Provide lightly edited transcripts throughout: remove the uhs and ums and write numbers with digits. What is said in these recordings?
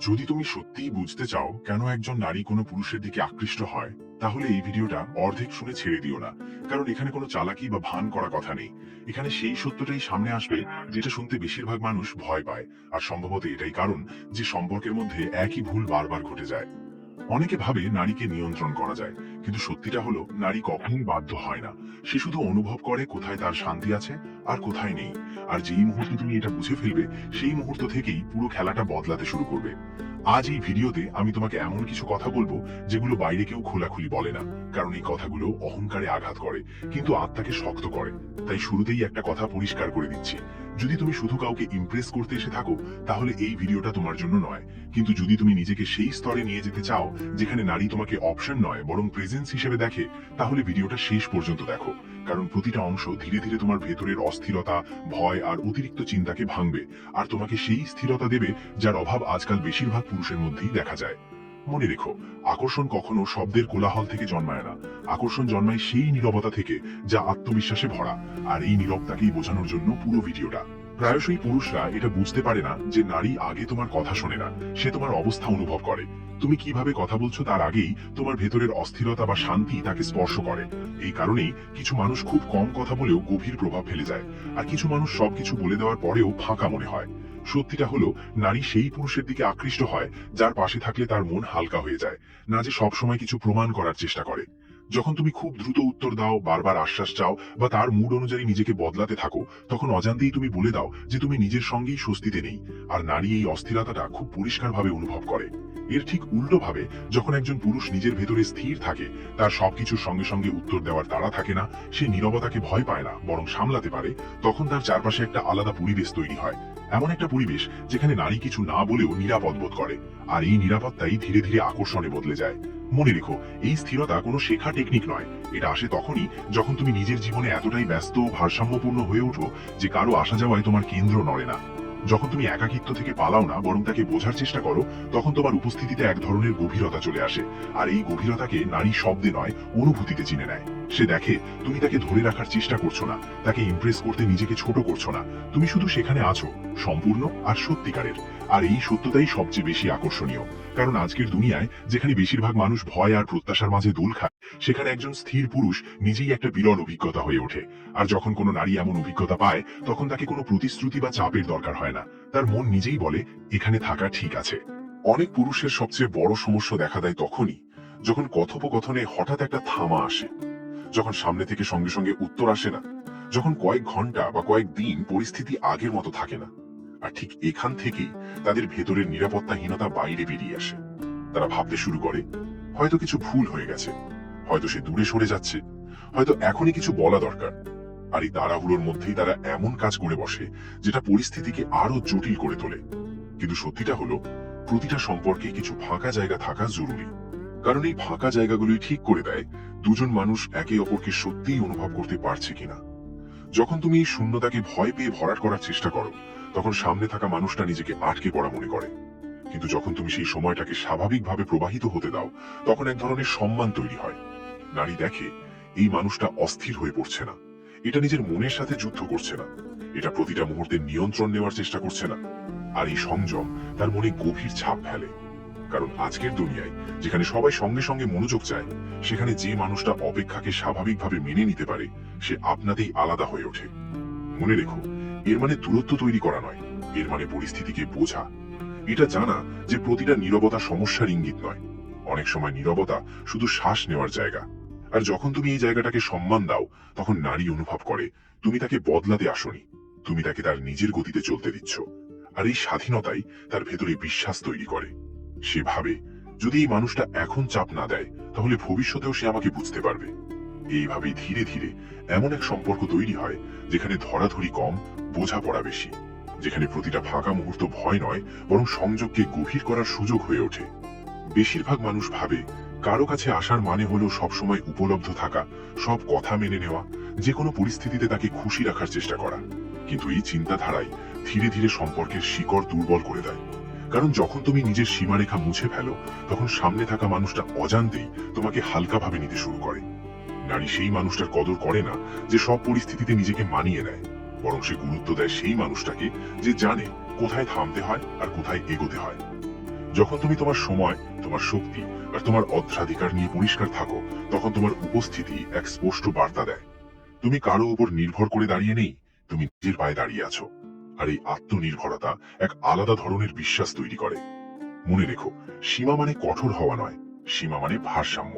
যদি তুমি সত্যিই বুঝতে চাও কেন একজন নারী কোনো পুরুষের দিকে আকৃষ্ট হয়, তাহলে এই ভিডিওটা অর্ধেক শুনে ছেড়ে দিও না। কারণ এখানে কোনো চালাকি বা ভান করা কথা নেই। এখানে সেই সত্যটাই সামনে আসবে যেটা শুনতে বেশিরভাগ মানুষ ভয় পায়। আর সম্ভবত এটাই কারণ যে সম্পর্কের মধ্যে একই ভুল বারবার ঘটে যায়। অনেকে ভাবে নারীকে নিয়ন্ত্রণ করা যায়, কিন্তু সত্যিটা হলো নারী কখনোই বাধ্য হয় না। সে শুধু অনুভব করে কোথায় তার শান্তি আছে আর কোথায় নেই। আর যেই মুহূর্তে তুমি এটা বুঝে ফেলবে, সেই মুহূর্ত থেকেই পুরো খেলাটা বদলাতে শুরু করবে। আজ এই ভিডিওতে আমি তোমাকে এমন কিছু কথা বলবো যেগুলো বাইরে কেউ খোলাখুলি বলে না, কারণ এই কথাগুলো অহংকারে আঘাত করে, কিন্তু আত্মাকে শক্ত করে। তাই শুরুতেই একটা কথা পরিষ্কার করে দিচ্ছি, যদি তুমি শুধু কাউকে ইমপ্রেস করতে এসে থাকো, তাহলে এই ভিডিওটা তোমার জন্য নয়। কিন্তু যদি তুমি নিজেকে সেই স্তরে নিয়ে যেতে চাও যেখানে নারী তোমাকে অপশন নয় বরং প্রেজেন্স হিসেবে দেখে, তাহলে ভিডিওটা শেষ পর্যন্ত দেখো। কারণ প্রতিটা অংশ ধীরে ধীরে তোমার ভেতরের অস্থিরতা, ভয় আর অতিরিক্ত চিন্তাকে ভাঙবে, আর তোমাকে সেই স্থিরতা দেবে যার অভাব আজকাল বেশিরভাগ পুরুষের মধ্যেই দেখা যায়। মনে রেখো, আকর্ষণ কখনো শব্দের কোলাহল থেকে জন্মায় না। আকর্ষণ জন্মায় সেই নীরবতা থেকে যা আত্মবিশ্বাসে ভরা। আর এই নীরবতাকেই বোঝানোর জন্য পুরো ভিডিওটা। প্রায়শই পুরুষরা এটা বুঝতে পারে না যে নারী আগে তোমার কথা শোনে না, সে তোমার অবস্থা অনুভব করে। তুমি কিভাবে কথা বলছো তার আগেই তোমার ভেতরের অস্থিরতা বা শান্তি তাকে স্পর্শ করে। এই কারণেই কিছু মানুষ খুব কম কথা বলেও গভীর প্রভাব ফেলে যায়, আর কিছু মানুষ সবকিছু বলে দেওয়ার পরেও ফাঁকা মনে হয়। সত্যিটা হলো, নারী সেই পুরুষের দিকে আকৃষ্ট হয় যার পাশে থাকলে তার মন হালকা হয়ে যায়, না যে সবসময় কিছু প্রমাণ করার চেষ্টা করে। যখন তুমি খুব দ্রুত উত্তর দাও, বারবার আশ্বাস চাও বা তার মুড অনুযায়ী নিজেকে বদলাতে থাকো, তখন অজান্তেই তুমি বলে দাও যে তুমি নিজের সঙ্গেই স্বস্তিতে নেই। আর নারী এই অস্থিরতাটা খুব পরিষ্কারভাবে অনুভব করে। এর ঠিক উল্টো ভাবে, যখন একজন পুরুষ নিজের ভেতরে স্থির থাকে, তার সবকিছুর সঙ্গে সঙ্গে উত্তর দেওয়ার তাড়া থাকে না, সে নীরবতাকে ভয় পায় না বরং সামলাতে পারে, তখন তার চারপাশে একটা আলাদা পরিবেশ তৈরি হয়। এমন একটা পরিবেশ যেখানে নারী কিছু না বলেও নিরাপদ বোধ করে। আর এই নিরাপত্তাই ধীরে ধীরে আকর্ষণে বদলে যায়। মনে রেখো, এই স্থিরতা কোনো শেখা টেকনিক নয়। এটা আসে তখনই যখন তুমি নিজের জীবনে এতটাই ব্যস্ত ও ভারসাম্যপূর্ণ হয়ে ওঠো যে কারো আসা যাওয়ায় তোমার কেন্দ্র নড়ে না। যখন তুমি একাকিত্ব থেকে পালাও না বরং তাকে বোঝার চেষ্টা করো, তখন তোমার উপস্থিতিতে এক ধরনের গভীরতা চলে আসে। আর এই গভীরতাকে নারী শব্দে নয়, অনুভূতিতে চিনে নেয়। সে দেখে তুমি তাকে ধরে রাখার চেষ্টা করছো না, তাকে ইমপ্রেস করতে নিজেকে ছোট করছো না। তুমি শুধু সেখানে আছো, সম্পূর্ণ আর সত্যিকারের। আর এই সত্যতাই সবচেয়ে বেশি আকর্ষণীয়। কারণ আজকের দুনিয়ায় যেখানে বেশিরভাগ মানুষ ভয় আর প্রত্যাশার মাঝে দোল খায়, সেখানে একজন স্থির পুরুষ নিজেই একটা বিরল অভিজ্ঞতা হয়ে ওঠে। আর যখন কোনো নারী এমন অভিজ্ঞতা পায়, তখন তাকে কোনো প্রতিশ্রুতি বা চাপের দরকার হয় না। তার মন নিজেই বলে, এখানে থাকা ঠিক আছে। অনেক পুরুষের সবচেয়ে বড় সমস্যা দেখা দেয় তখনই যখন কথোপকথনে হঠাৎ একটা থামা আসে, যখন সামনে থেকে সঙ্গে সঙ্গে উত্তর আসে না, যখন কয়েক ঘন্টা বা কয়েক দিন পরিস্থিতি আগের মতো থাকে না। আর ঠিক এখান থেকেই তাদের ভেতরের নিরাপত্তাহীনতা বাইরে বেরিয়ে আসে। তারা ভাবতে শুরু করে, হয়তো কিছু ভুল হয়ে গেছে, হয়তো সে দূরে সরে যাচ্ছে, হয়তো এখনই কিছু বলা দরকার। আর এই তাড়াহুড়োর মধ্যেই তারা এমন কাজ করে বসে যেটা পরিস্থিতিকে আরো জটিল করে তোলে। কিন্তু সত্যিটা হলো, প্রতিটা সম্পর্কে কিছু ফাঁকা জায়গা থাকা জরুরি। কারণ এই ফাঁকা জায়গাগুলোই ঠিক করে দেয় দুজন মানুষ একে অপরকে সত্যিই অনুভব করতে পারছে কিনা। যখন তুমি এই শূন্যতাকে ভয় পেয়ে ভরাট করার চেষ্টা করো, তখন সামনে থাকা মানুষটা নিজেকে আটকে পড়া মনে করে। কিন্তু যখন তুমি সেই সময়টাকে স্বাভাবিকভাবে প্রবাহিত হতে দাও, তখন এক ধরনের সম্মান তৈরি হয়। নারী দেখে এই মানুষটা অস্থির হয়ে পড়ছে না, এটা নিজের মনের সাথে যুদ্ধ করছে না, এটা প্রতিটা মুহূর্তে নিয়ন্ত্রণ নেওয়ার চেষ্টা করছে না। আর এই সংযম তার মনে গভীর ছাপ ফেলে। কারণ আজকের দুনিয়ায় যেখানে সবাই সঙ্গে সঙ্গে মনোযোগ চায়, সেখানে যে মানুষটা অপেক্ষাকে স্বাভাবিকভাবে মেনে নিতে পারে, সে আপনাতেই আলাদা হয়ে ওঠে। মনে রেখো, এর মানে দূরত্ব তৈরি করা নয়, এর মানে পরিস্থিতিকে বোঝা। এটা জানা যে প্রতিটা নীরবতা সমস্যার ইঙ্গিত নয়। অনেক সময় নীরবতা শুধু শ্বাস নেওয়ার জায়গা। আর যখন তুমি এই জায়গাটাকে সম্মান দাও, তখন নারী অনুভব করে তুমি তাকে বদলাতে আসনি, তুমি তাকে তার নিজের গতিতে চলতে দিচ্ছ। আর এই স্বাধীনতাই তার ভেতরে বিশ্বাস তৈরি করে। সে ভাবে, যদি এই মানুষটা এখন চাপ না দেয়, তাহলে ভবিষ্যতেও সে আমাকে বুঝতে পারবে। এইভাবেই ধীরে ধীরে এমন এক সম্পর্ক তৈরি হয় যেখানে ধরাধরি কম, বোঝাপড়া বেশি। যেখানে প্রতিটা ফাঁকা মুহূর্ত ভয় নয় বরং সংযোগকে গভীর করার সুযোগ হয়ে ওঠে। বেশিরভাগ মানুষ ভাবে কারো কাছে আসার মানে হলো সবসময় উপলব্ধ থাকা, সব কথা মেনে নেওয়া, যে কোনো পরিস্থিতিতে তাকে খুশি রাখার চেষ্টা করা। কিন্তু এই চিন্তাধারাই ধীরে ধীরে সম্পর্কের শিকড় দুর্বল করে দেয়। কারণ যখন তুমি নিজের সীমারেখা মুছে ফেলো, তখন সামনে থাকা মানুষটা অজান্তেই তোমাকে হালকাভাবে নিতে শুরু করে। নারী সেই মানুষটার কদর করে না যে সব পরিস্থিতিতে নিজেকে মানিয়ে নেয়, বরং সে গুরুত্ব দেয় সেই মানুষটাকে যে জানে কোথায় থামতে হয় আর কোথায় এগোতে হয়। যখন তুমি তোমার সময়, তোমার শক্তি আর তোমার অগ্রাধিকার নিয়ে পরিষ্কার থাকো, তখন তোমার উপস্থিতি এক স্পষ্ট বার্তা দেয় তুমি কারো উপর নির্ভর করে দাঁড়িয়ে নেই, তুমি নিজের পায়ে দাঁড়িয়ে আছো। আর এই আত্মনির্ভরতা এক আলাদা ধরনের বিশ্বাস তৈরি করে। মনে রেখো, সীমা মানে কঠোর হওয়া নয়, সীমা মানে ভারসাম্য।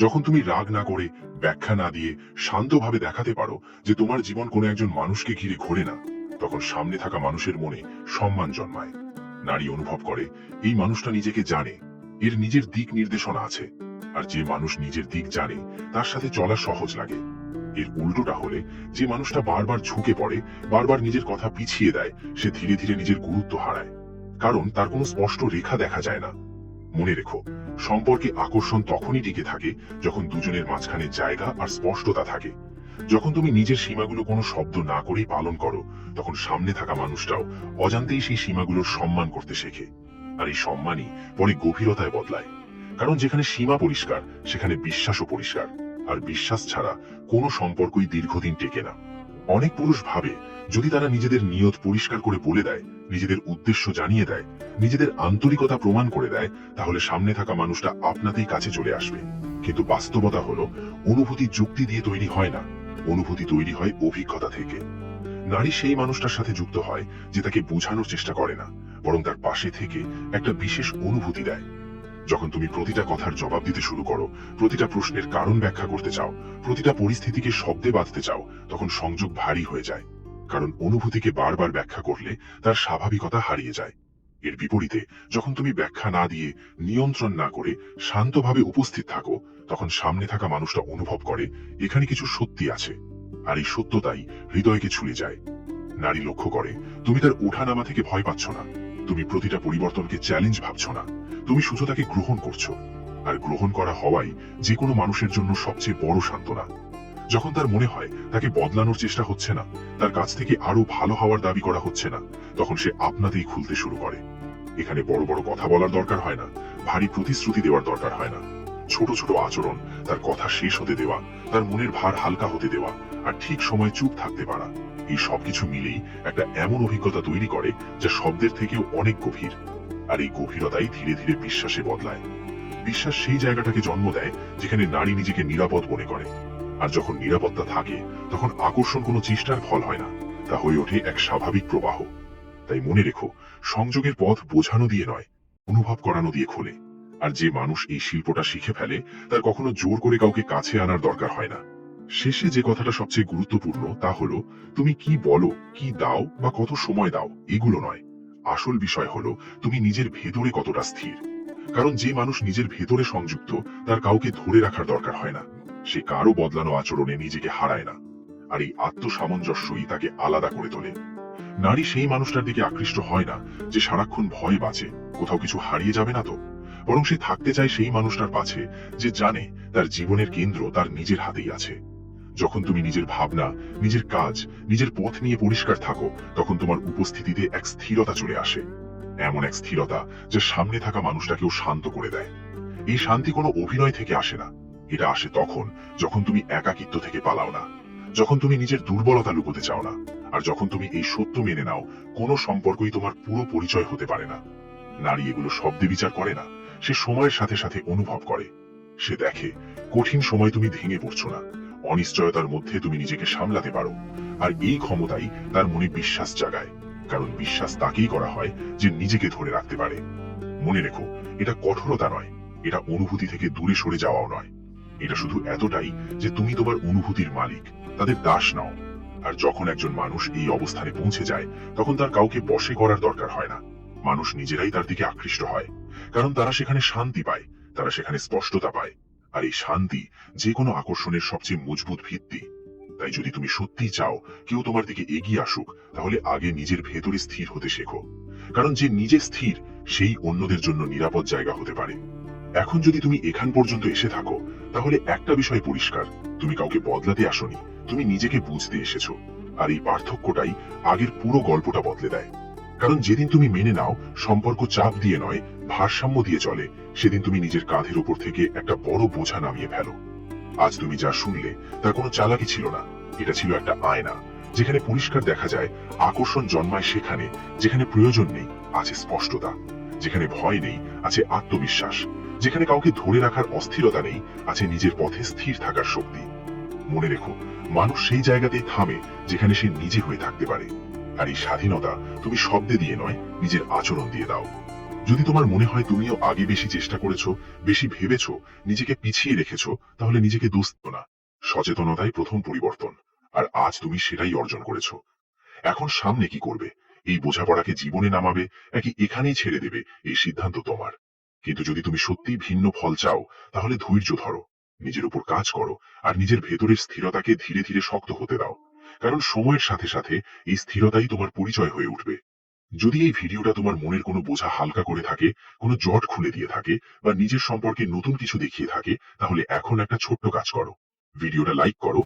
যখন তুমি রাগ না করে, ব্যাখ্যা না দিয়ে শান্তভাবে দেখাতে পারো যে তোমার জীবন কোনো একজন মানুষকে ঘিরে ঘোরে না, তখন সামনে থাকা মানুষের মনে সম্মান জন্মায়। নারী অনুভব করে এই মানুষটা নিজেকে জানে, এর নিজের দিক নির্দেশনা আছে। আর যে মানুষ নিজের দিক জানে, তার সাথে চলা সহজ লাগে। এর উল্টোটা হলে, যে মানুষটা বারবার ঝুঁকে পড়ে, বারবার নিজের কথা পিছিয়ে দেয়, সে ধীরে ধীরে নিজের গুরুত্ব হারায়, কারণ তার কোনো স্পষ্ট রেখা দেখা যায় না। মনে রেখো, সম্পর্কে আকর্ষণ তখনই টিকে থাকে যখন দুজনের মাঝখানে জায়গা আর স্পষ্টতা থাকে। যখন তুমি নিজের সীমাগুলো কোনো শব্দ না করেই পালন করো, তখন সামনে থাকা মানুষটাও অজান্তেই সেই সীমাগুলোর সম্মান করতে শেখে। আর এই সম্মানই পরে গভীরতায় বদলায়। কারণ যেখানে সীমা পরিষ্কার, সেখানে বিশ্বাসও পরিষ্কার। আর বিশ্বাস ছাড়া কোনো সম্পর্কই দীর্ঘদিন টেকে না। অনেক পুরুষ ভাবে, যদি তারা নিজেদের নিয়ত পরিষ্কার করে বলে দেয়, নিজেদের উদ্দেশ্য জানিয়ে দেয়, নিজেদের আন্তরিকতা প্রমাণ করে দেয়, তাহলে সামনে থাকা মানুষটা আপনাতেই কাছে চলে আসবে। কিন্তু বাস্তবতা হলো, অনুভূতি যুক্তি দিয়ে তৈরি হয় না, অনুভূতি তৈরি হয় অভিজ্ঞতা থেকে। নারী সেই মানুষটার সাথে যুক্ত হয় যে তাকে বোঝানোর চেষ্টা করে না, বরং তার পাশে থেকে একটা বিশেষ অনুভূতি দেয়। যখন তুমি প্রতিটা কথার জবাব দিতে শুরু করো, প্রতিটা প্রশ্নের কারণ ব্যাখ্যা করতে চাও, প্রতিটা পরিস্থিতিকে শব্দে বাঁধতে চাও, তখন সংযোগ ভারী হয়ে যায়। কারণ অনুভূতিকে বারবার ব্যাখ্যা করলে তার স্বাভাবিকতা হারিয়ে যায়। এর বিপরীতে, যখন তুমি ব্যাখ্যা না দিয়ে, নিয়ন্ত্রণ না করে শান্তভাবে উপস্থিত থাকো, তখন সামনে থাকা মানুষটা অনুভব করে এখানে কিছু সত্যি আছে। আর এই সত্যতাই হৃদয়কে ছুঁয়ে যায়। নারী লক্ষ্য করে তুমি তার ওঠানামা থেকে ভয় পাচ্ছ না, তুমি প্রতিটা পরিবর্তনকে চ্যালেঞ্জ ভাবছ না, তুমি শুধু তাকে গ্রহণ করছো। আর গ্রহণ করা হওয়াই যে কোনো মানুষের জন্য সবচেয়ে বড় সান্ত্বনা। যখন তার মনে হয় তাকে বদলানোর চেষ্টা হচ্ছে না, তার কাছ থেকে আরো ভালো হওয়ার দাবি করা হচ্ছে না, তখন সে আপনাতেই খুলতে শুরু করে। এখানে বড় বড় কথা বলার দরকার হয় না, ভারী প্রতিশ্রুতি দেওয়ার দরকার হয় না। ছোট ছোট আচরণ, তার কথা শেষ হতে দেওয়া, তার মনের ভার হালকা হতে দেওয়া, আর ঠিক সময় চুপ থাকতে পারা, এই সবকিছু মিলেই একটা এমন অভিজ্ঞতা তৈরি করে যা শব্দের থেকেও অনেক গভীর। আর এই গভীরতাই ধীরে ধীরে বিশ্বাসে বদলায়। বিশ্বাস সেই জায়গাটাকে জন্ম দেয় যেখানে নারী নিজেকে নিরাপদ মনে করে। আর যখন নিরাপত্তা থাকে, তখন আকর্ষণ কোনো চেষ্টার ফল হয় না, তা হয়ে ওঠে এক স্বাভাবিক প্রবাহ। তাই মনে রেখো, সংযোগের পথ বোঝানো দিয়ে নয়, অনুভব করানো দিয়ে খোলে। আর যে মানুষ এই শিল্পটা শিখে ফেলে, তার কখনো জোর করে কাউকে কাছে আনার দরকার হয় না। শেষে যে কথাটা সবচেয়ে গুরুত্বপূর্ণ, তা হলো তুমি কি বলো, কি দাও বা কত সময় দাও, এগুলো নয়। আসল বিষয় হলো তুমি নিজের ভেতরে কতটা স্থির। কারণ যে মানুষ নিজের ভেতরে সংযুক্ত, তার কাউকে ধরে রাখার দরকার হয় না, সে কারো বদলানো আচরণে নিজেকে হারায় না। আর এই আত্মসামঞ্জস্যই তাকে আলাদা করে তোলে। নারী সেই মানুষটার দিকে আকৃষ্ট হয় না যে সারাক্ষণ ভয় বাঁচে কোথাও কিছু হারিয়ে যাবে না তো, বরং সে থাকতে চায় সেই মানুষটার পাশে যে জানে তার জীবনের কেন্দ্র তার নিজের হাতেই আছে। যখন তুমি নিজের ভাবনা, নিজের কাজ, নিজের পথ নিয়ে পরিষ্কার থাকো, তখন তোমার উপস্থিতিতে এক স্থিরতা চলে আসে। এমন এক স্থিরতা যা সামনে থাকা মানুষটাকেও শান্ত করে দেয়। এই শান্তি কোনো অভিনয় থেকে আসে না, এটা আসে তখন যখন তুমি একাকিত্ব থেকে পালাও না, যখন তুমি নিজের দুর্বলতা লুকোতে চাও না, আর যখন তুমি এই সত্য মেনে নাও কোনো সম্পর্কই তোমার পুরো পরিচয় হতে পারে না। নারী এগুলো শব্দে বিচার করে না, সে সময়ের সাথে সাথে অনুভব করে। সে দেখে কঠিন সময় তুমি ভেঙে পড়ছো না, অনিশ্চয়তার মধ্যে তুমি নিজেকে সামলাতে পারো। আর এই ক্ষমতাই তার মনে বিশ্বাস জাগায়, কারণ বিশ্বাস তাকেই করা হয় যে নিজেকে ধরে রাখতে পারে। মনে রেখো, এটা কঠোরতা নয়, এটা অনুভূতি থেকে দূরে সরে যাওয়াও নয়। এটা শুধু এতটাই যে তুমি তোমার অনুভূতির মালিক, তাদের দাস নাও। আর যখন একজন মানুষ এই অবস্থানে পৌঁছে যায়, তখন তার কাউকে বশে করার দরকার হয় না। মানুষ নিজেরাই তার দিকে আকৃষ্ট হয়, কারণ তারা সেখানে শান্তি পায়, তারা সেখানে স্পষ্টতা পায়। আর এই শান্তি যে কোনো আকর্ষণের সবচেয়ে মজবুত ভিত্তি। তাই যদি তুমি সত্যিই চাও কেউ তোমার দিকে এগিয়ে আসুক, তাহলে আগে নিজের ভেতরে স্থির হতে শেখো। কারণ যে নিজে স্থির, সেই অন্যদের জন্য নিরাপদ জায়গা হতে পারে। এখন যদি তুমি এখান পর্যন্ত এসে থাকো, তাহলে একটা বিষয় পরিষ্কার, তুমি কাউকে বদলাতে আসোনি, তুমি নিজেকে বুঝতে এসেছো। আর এই পার্থক্যটাই আগের পুরো গল্পটা বদলে দেয়। কারণ যেদিন তুমি মেনে নাও সম্পর্ক চাপ দিয়ে নয়, ভারসাম্য দিয়ে চলে, সেদিন তুমি নিজের কাঁধের উপর থেকে একটা বড় বোঝা নামিয়ে ফেলো। আজ তুমি যা শুনলে তার কোনো চালাকি ছিল না, এটা ছিল একটা আয়না, যেখানে পরিষ্কার দেখা যায় আকর্ষণ জন্মায় সেখানে যেখানে প্রয়োজন নেই, আছে স্পষ্টতা। যেখানে ভয় নেই, আছে আত্মবিশ্বাস। যেখানে কাউকে ধরে রাখার অস্থিরতা নেই, আছে নিজের পথে স্থির থাকার শক্তি। মনে রেখো, মানুষ সেই জায়গাতেই থামে যেখানে সে নিজে হয়ে থাকতে পারে। আর এই স্বাধীনতা তুমি শব্দে দিয়ে নয়, নিজের আচরণ দিয়ে দাও। যদি তোমার মনে হয় তুমিও আগে বেশি চেষ্টা করেছো, বেশি ভেবেছো, নিজেকে পিছিয়ে রেখেছো, তাহলে নিজেকে দোষ দিও না। সচেতনতাই প্রথম পরিবর্তন। আর আজ তুমি সেটাই অর্জন করেছো। এখন সামনে কি করবে? এই বোঝাপড়াকে জীবনে নামাবে, নাকি এখানেই ছেড়ে দেবে? এই সিদ্ধান্ত তোমার। কিন্তু যদি তুমি সত্যিই ভিন্ন ফল চাও, তাহলে ধৈর্য ধরো, নিজের উপর কাজ করো, আর নিজের ভেতরের স্থিরতাকে ধীরে ধীরে শক্ত হতে দাও। কারণ সময়ের সাথে সাথে এই স্থিরতাই তোমার পরিচয় হয়ে উঠবে। যদি এই ভিডিওটা তোমার মনের কোনো বোঝা হালকা করে থাকে, কোনো জট খুলে দিয়ে থাকে, বা নিজের সম্পর্কে নতুন কিছু দেখিয়ে থাকে, তাহলে এখন একটা ছোট্ট কাজ করো। ভিডিওটা লাইক করো,